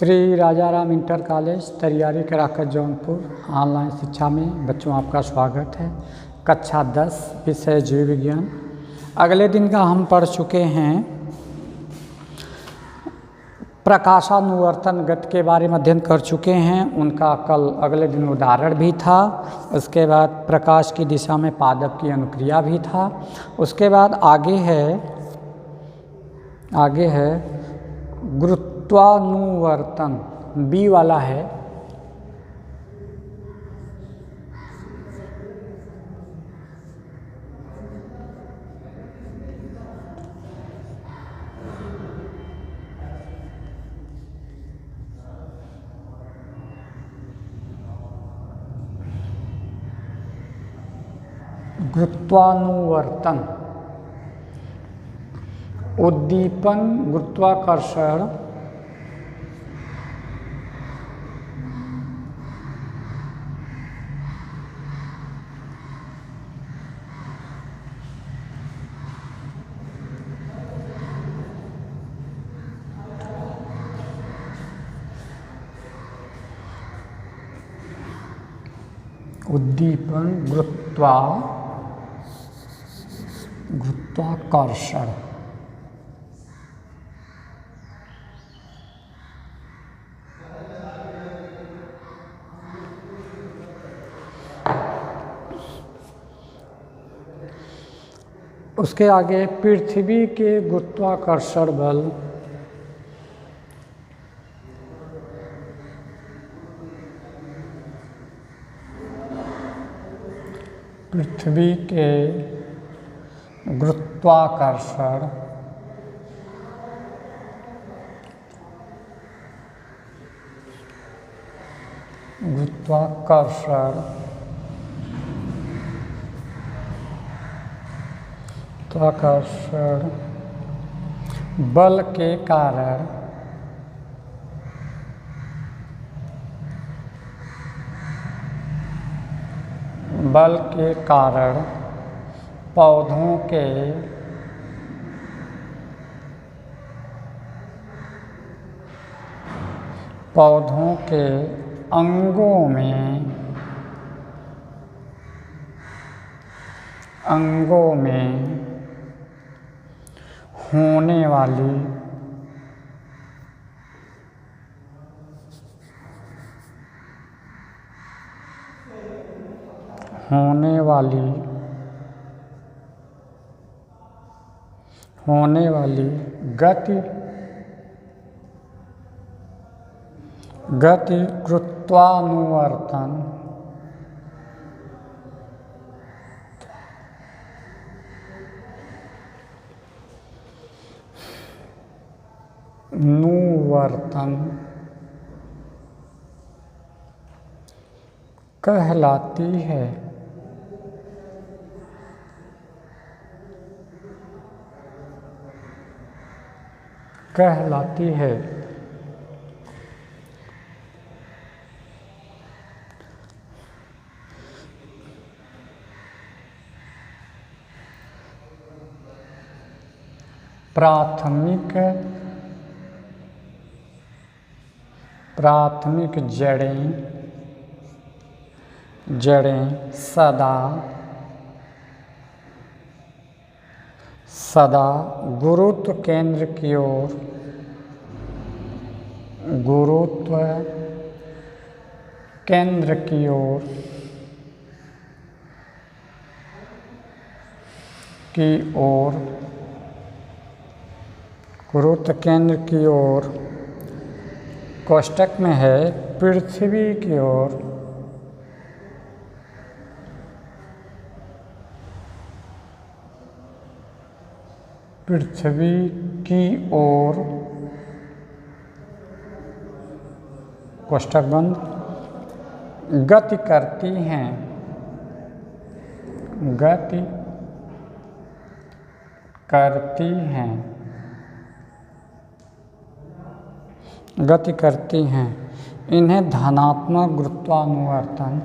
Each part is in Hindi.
श्री राजाराम इंटर कॉलेज तैयारी कराकर जौनपुर ऑनलाइन शिक्षा में बच्चों आपका स्वागत है। कक्षा 10 विषय जीव विज्ञान। अगले दिन का हम पढ़ चुके हैं प्रकाशानुवर्तन गति के बारे में अध्ययन कर चुके हैं। उनका कल अगले दिन उदाहरण भी था। उसके बाद प्रकाश की दिशा में पादप की अनुक्रिया भी था। उसके बाद आगे है गुरुत्वानुवर्तन, बी वाला है। गुरुत्वानुवर्तन, उद्दीपन, गुरुत्वाकर्षण, उद्दीपन, गुरुत्वाकर्षण। उसके आगे पृथ्वी के गुरुत्वाकर्षण बल, पृथ्वी के गुरुत्वाकर्षण बल के कारण पौधों के अंगों में होने वाली गति गुरुत्वानुवर्तन कहलाती है। प्राथमिक जड़ें सदा गुरुत्व केंद्र की ओर कोष्ठक में है पृथ्वी की ओर कोष्ठक बंद गति करती हैं। इन्हें धनात्मक गुरुत्वानुवर्तन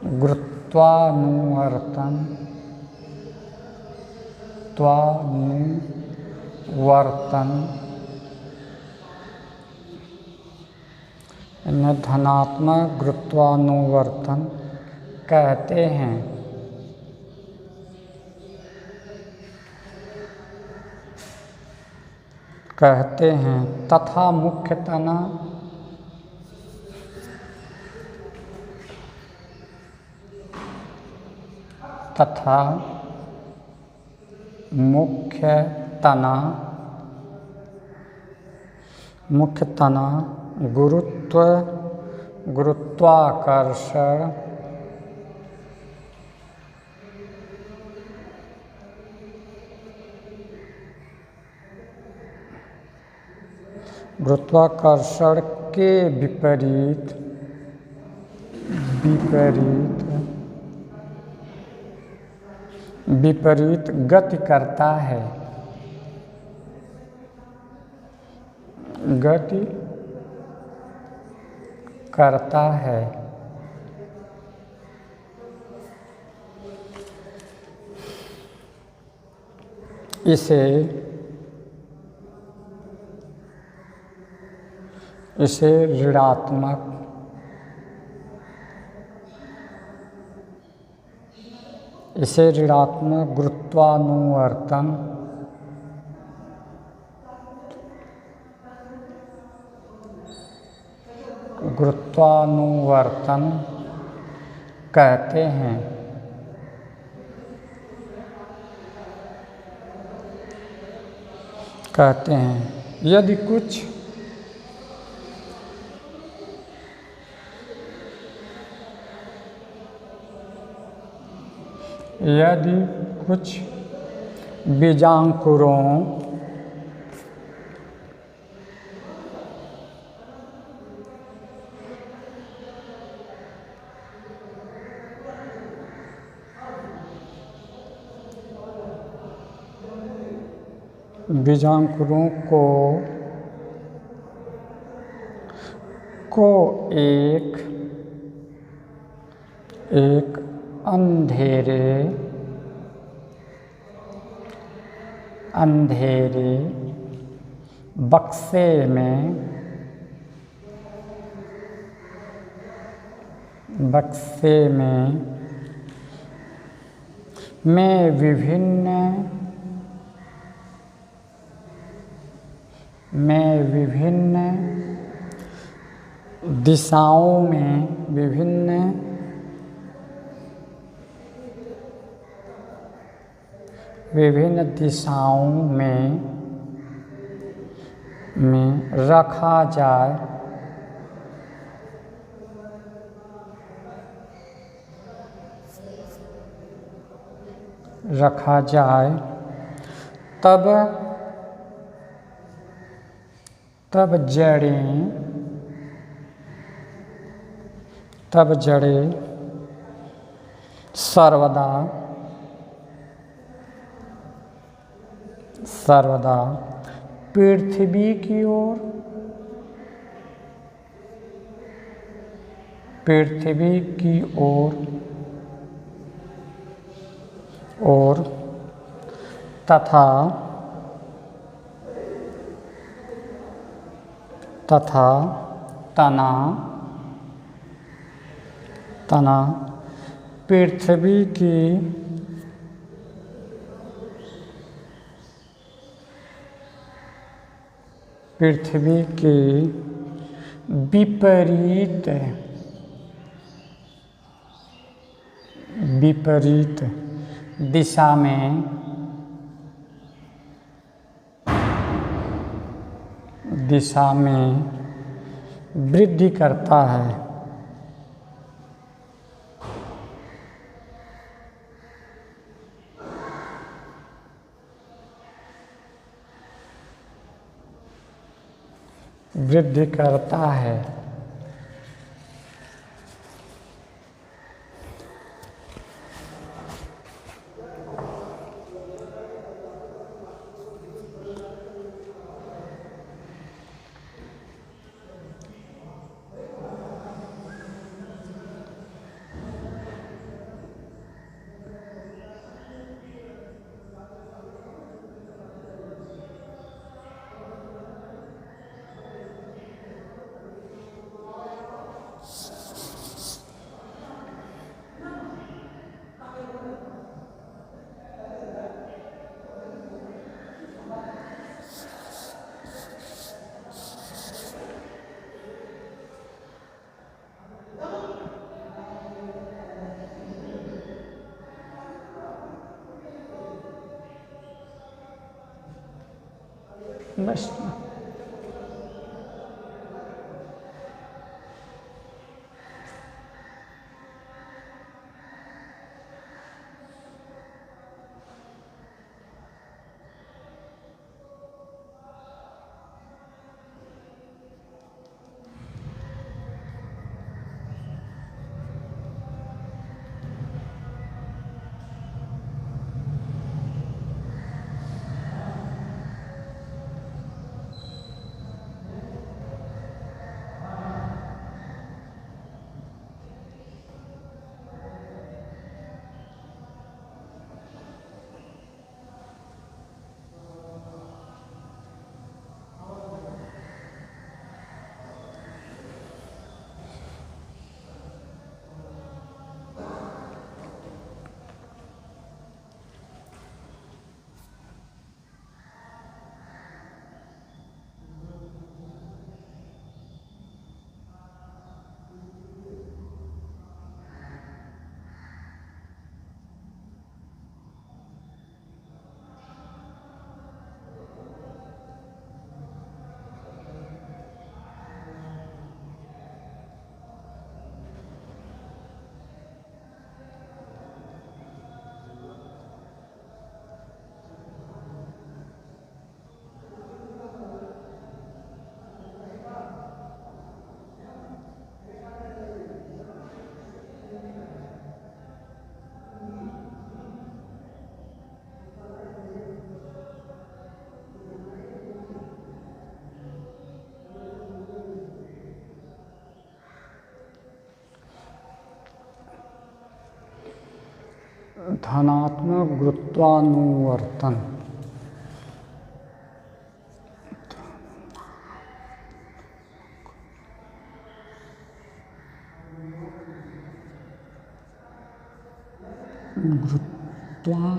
गुरुत्वानुवर्तन, त्वानुवर्तन, इन्हें धनात्मक गुरुत्वानुवर्तन कहते हैं। तथा मुख्यतना गुरुत्वाकर्षण, गुरुत्वाकर्षण के विपरीत गति करता है। इसे ऋणात्मक गुरुत्वानुवर्तन कहते हैं। यदि कुछ बीजांकुरों को एक अंधेरे बक्से में विभिन्न दिशाओं में रखा जाए तब जड़ें सर्वदा पृथ्वी की ओर तथा तना पृथ्वी की विपरीत दिशा में वृद्धि करता है। बस धनात्मक गुरुत्वानुवर्तन। गुरुत्वानुवर्तन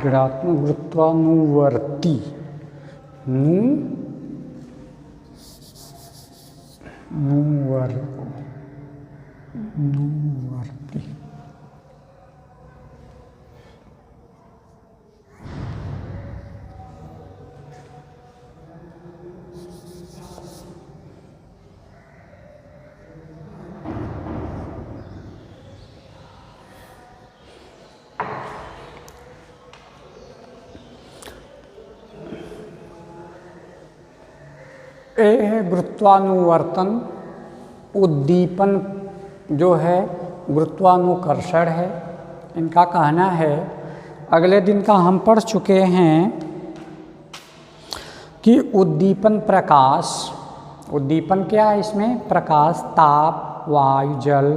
ऋणात्मक गुरुत्वानुवर्ती नुवर्ती ए है गुरुत्वानुवर्तन। उद्दीपन जो है गुरुत्वानुकर्षण है। इनका कहना है, अगले दिन का हम पढ़ चुके हैं कि उद्दीपन प्रकाश, उद्दीपन क्या है इसमें? प्रकाश, ताप, वायु, जल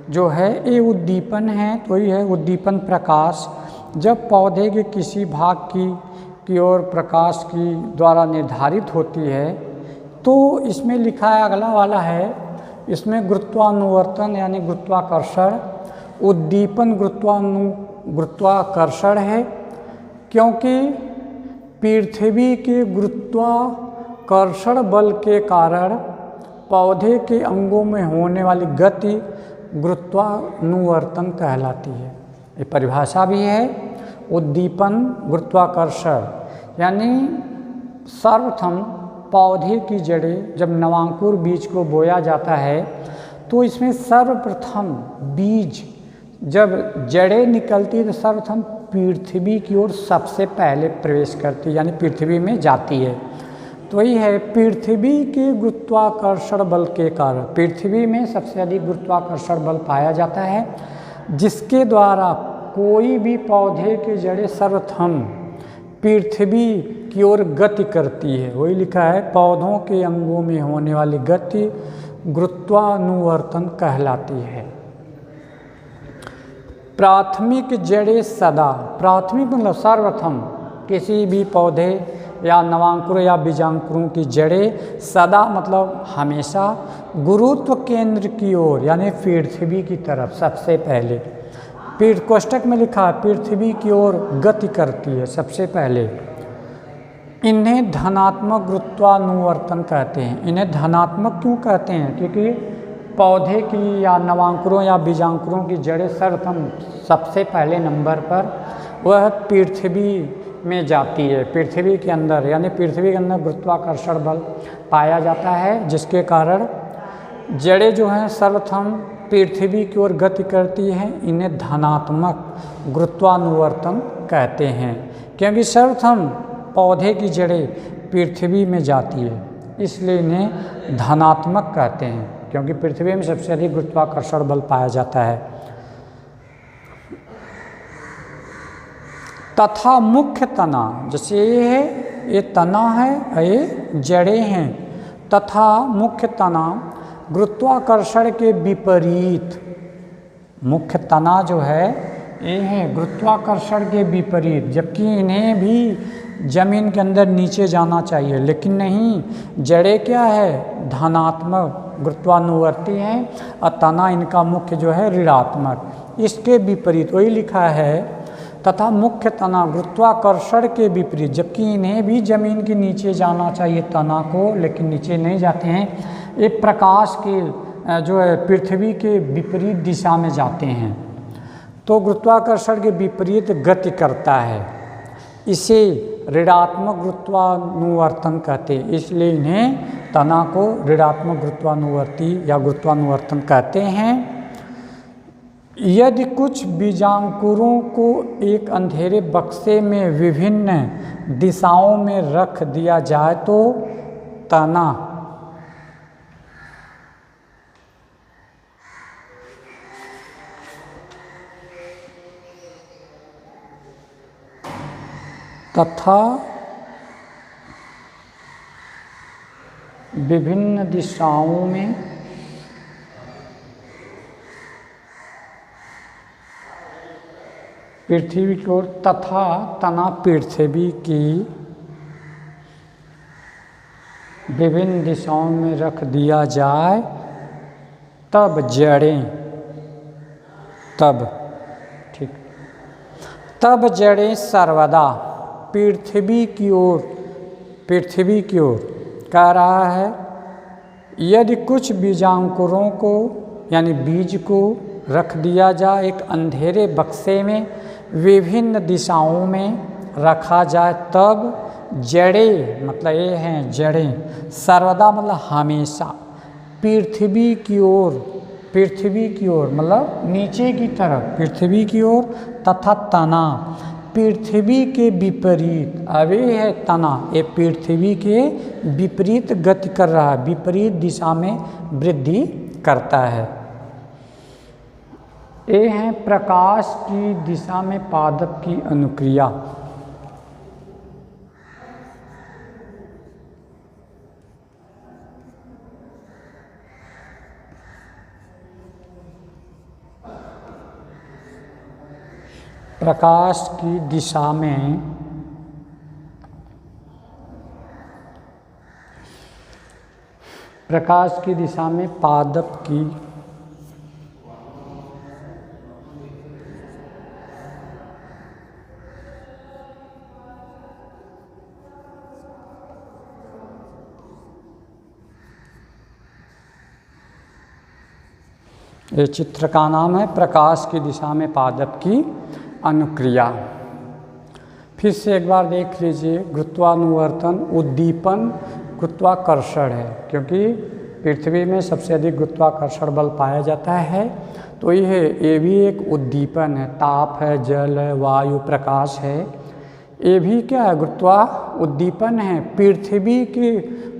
जो है ये उद्दीपन है। तो ये है उद्दीपन प्रकाश। जब पौधे के किसी भाग की ओर प्रकाश की द्वारा निर्धारित होती है, तो इसमें लिखा है अगला वाला है, इसमें गुरुत्वानुवर्तन यानी गुरुत्वाकर्षण, उद्दीपन गुरुत्वाकर्षण है, क्योंकि पृथ्वी के गुरुत्वाकर्षण बल के कारण पौधे के अंगों में होने वाली गति गुरुत्वानुवर्तन कहलाती है। ये परिभाषा भी है। उद्दीपन गुरुत्वाकर्षण यानी सर्वप्रथम पौधे की जड़ें, जब नवांकुर बीज को बोया जाता है तो इसमें सर्वप्रथम बीज जब जड़ें निकलती है तो सर्वप्रथम पृथ्वी की ओर सबसे पहले प्रवेश करती है, यानी पृथ्वी में जाती है। तो ये है पृथ्वी के गुरुत्वाकर्षण बल के कारण, पृथ्वी में सबसे अधिक गुरुत्वाकर्षण बल पाया जाता है, जिसके द्वारा कोई भी पौधे की जड़ें सर्वप्रथम पृथ्वी की ओर गति करती है। वही लिखा है, पौधों के अंगों में होने वाली गति गुरुत्वानुवर्तन कहलाती है। प्राथमिक जड़ें सदा, प्राथमिक मतलब सर्वप्रथम किसी भी पौधे या नवांकुर या बीजांकुरों की जड़ें सदा मतलब हमेशा गुरुत्व केंद्र की ओर यानी पृथ्वी की तरफ सबसे पहले, कोष्टक में लिखा है पृथ्वी की ओर गति करती है सबसे पहले। इन्हें धनात्मक गुरुत्वानुवर्तन कहते हैं। इन्हें धनात्मक क्यों कहते हैं? क्योंकि पौधे की या नवांकुरों या बीजांकुरों की जड़ें सर्वप्रथम सबसे पहले नंबर पर वह पृथ्वी में जाती है, पृथ्वी के अंदर, यानी पृथ्वी के अंदर गुरुत्वाकर्षण बल पाया जाता है, जिसके कारण जड़ें जो हैं सर्वप्रथम पृथ्वी की ओर गति करती हैं। इन्हें धनात्मक गुरुत्वानुवर्तन कहते हैं, क्योंकि सर्वप्रथम पौधे की जड़ें पृथ्वी में जाती है, इसलिए इन्हें धनात्मक कहते हैं, क्योंकि पृथ्वी में सबसे अधिक गुरुत्वाकर्षण बल पाया जाता है। तथा मुख्य तना, जैसे ये है, ये तना है, ये जड़ें हैं, तथा मुख्य तना गुरुत्वाकर्षण के विपरीत, मुख्य तना जो है ये है गुरुत्वाकर्षण के विपरीत, जबकि इन्हें भी जमीन के अंदर नीचे जाना चाहिए, लेकिन नहीं, जड़ें क्या है धनात्मक गुरुत्वानुवर्ती हैं और तना इनका मुख्य जो है ऋणात्मक, इसके विपरीत वही लिखा है तथा मुख्य तना गुरुत्वाकर्षण के विपरीत, जबकि इन्हें भी जमीन के नीचे जाना चाहिए तना को, लेकिन नीचे नहीं जाते हैं। ये प्रकाश के जो है पृथ्वी के विपरीत दिशा में जाते हैं, तो गुरुत्वाकर्षण के विपरीत गति करता है, इसे ऋणात्मक गुरुत्वानुवर्तन कहते हैं, इसलिए इन्हें तना को ऋणात्मक गुरुत्वानुवर्ती या गुरुत्वानुवर्तन कहते हैं। यदि कुछ बीजांकुरों को एक अंधेरे बक्से में विभिन्न दिशाओं में रख दिया जाए तो तना तथा विभिन्न दिशाओं में पृथ्वी की ओर तथा तना पृथ्वी की विभिन्न दिशाओं में रख दिया जाए तब जड़ें, तब ठीक, तब जड़ें सर्वदा पृथ्वी की ओर, पृथ्वी की ओर कह रहा है। यदि कुछ बीजांकुरों को यानी बीज को रख दिया जाए एक अंधेरे बक्से में विभिन्न दिशाओं में रखा जाए तब जड़ें, मतलब ये हैं जड़ें, सर्वदा मतलब हमेशा पृथ्वी की ओर, पृथ्वी की ओर मतलब नीचे की तरफ पृथ्वी की ओर, तथा तना पृथ्वी के विपरीत, अब ये है तना, ये पृथ्वी के विपरीत गति कर रहा है, विपरीत दिशा में वृद्धि करता है। ये है प्रकाश की दिशा में पादप की अनुक्रिया। प्रकाश की दिशा में पादप की ये चित्र का नाम है प्रकाश की दिशा में पादप की अनुक्रिया। फिर से एक बार देख लीजिए, गुरुत्वानुवर्तन उद्दीपन गुरुत्वाकर्षण है, क्योंकि पृथ्वी में सबसे अधिक गुरुत्वाकर्षण बल पाया जाता है, तो ये भी एक उद्दीपन है, ताप है, जल है, वायु, प्रकाश है, ये भी क्या है उद्दीपन है। पृथ्वी के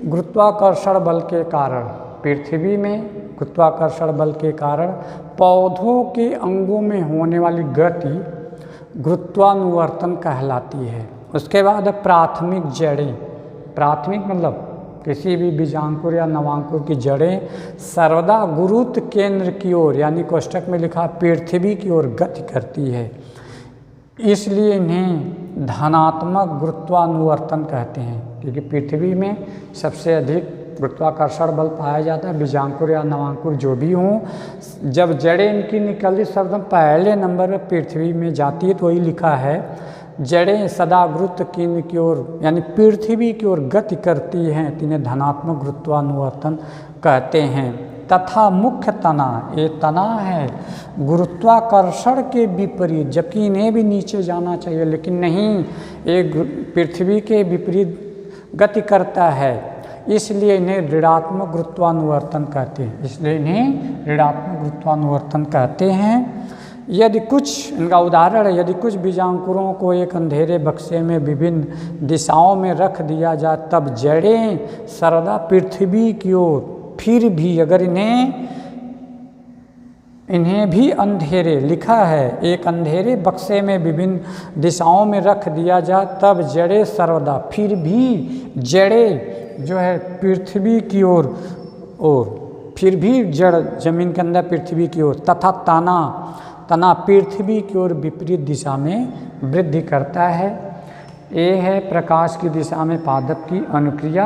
गुरुत्वाकर्षण बल के कारण, पृथ्वी में गुरुत्वाकर्षण बल के कारण पौधों के अंगों में होने वाली गति गुरुत्वानुवर्तन कहलाती है। उसके बाद प्राथमिक जड़ें, प्राथमिक मतलब किसी भी बीजांकुर या नवांकुर की जड़ें सर्वदा गुरुत्व केंद्र की ओर, यानी कोष्ठक में लिखा पृथ्वी की ओर गति करती है, इसलिए इन्हें धनात्मक गुरुत्वानुवर्तन कहते हैं, क्योंकि पृथ्वी में सबसे अधिक गुरुत्वाकर्षण बल पाया जाता है। बीजांकुर या नवांकुर जो भी हों, जब जड़ें इनकी निकलती सर्वप्रथम पहले नंबर पर पृथ्वी में जाती है, तो वही लिखा है जड़ें सदा गुरुत्व केंद्र की ओर यानी पृथ्वी की ओर गति करती हैं, इन्हें धनात्मक गुरुत्वानुवर्तन कहते हैं। तथा मुख्य तना, ये तना है गुरुत्वाकर्षण के विपरीत, जबकि इन्हें भी नीचे जाना चाहिए लेकिन नहीं, एक पृथ्वी के विपरीत गति करता है, इसलिए इन्हें ऋणात्मक गुरुत्वानुवर्तन कहते हैं। इसलिए इन्हें ऋणात्मक गुरुत्वानुवर्तन कहते हैं। यदि कुछ, इनका उदाहरण है, यदि कुछ बीजांकुरों को एक अंधेरे बक्से में विभिन्न दिशाओं में रख दिया जाए, तब जड़ें सर्वदा पृथ्वी की ओर, फिर भी अगर इन्हें भी अंधेरे लिखा है, एक अंधेरे बक्से में विभिन्न दिशाओं में रख दिया जाए, तब जड़ें सर्वदा, फिर भी जड़ें जो है पृथ्वी की ओर, फिर भी जड़ जमीन के अंदर पृथ्वी की ओर, तथा तना पृथ्वी की ओर विपरीत दिशा में वृद्धि करता है। ये है प्रकाश की दिशा में पादप की अनुक्रिया।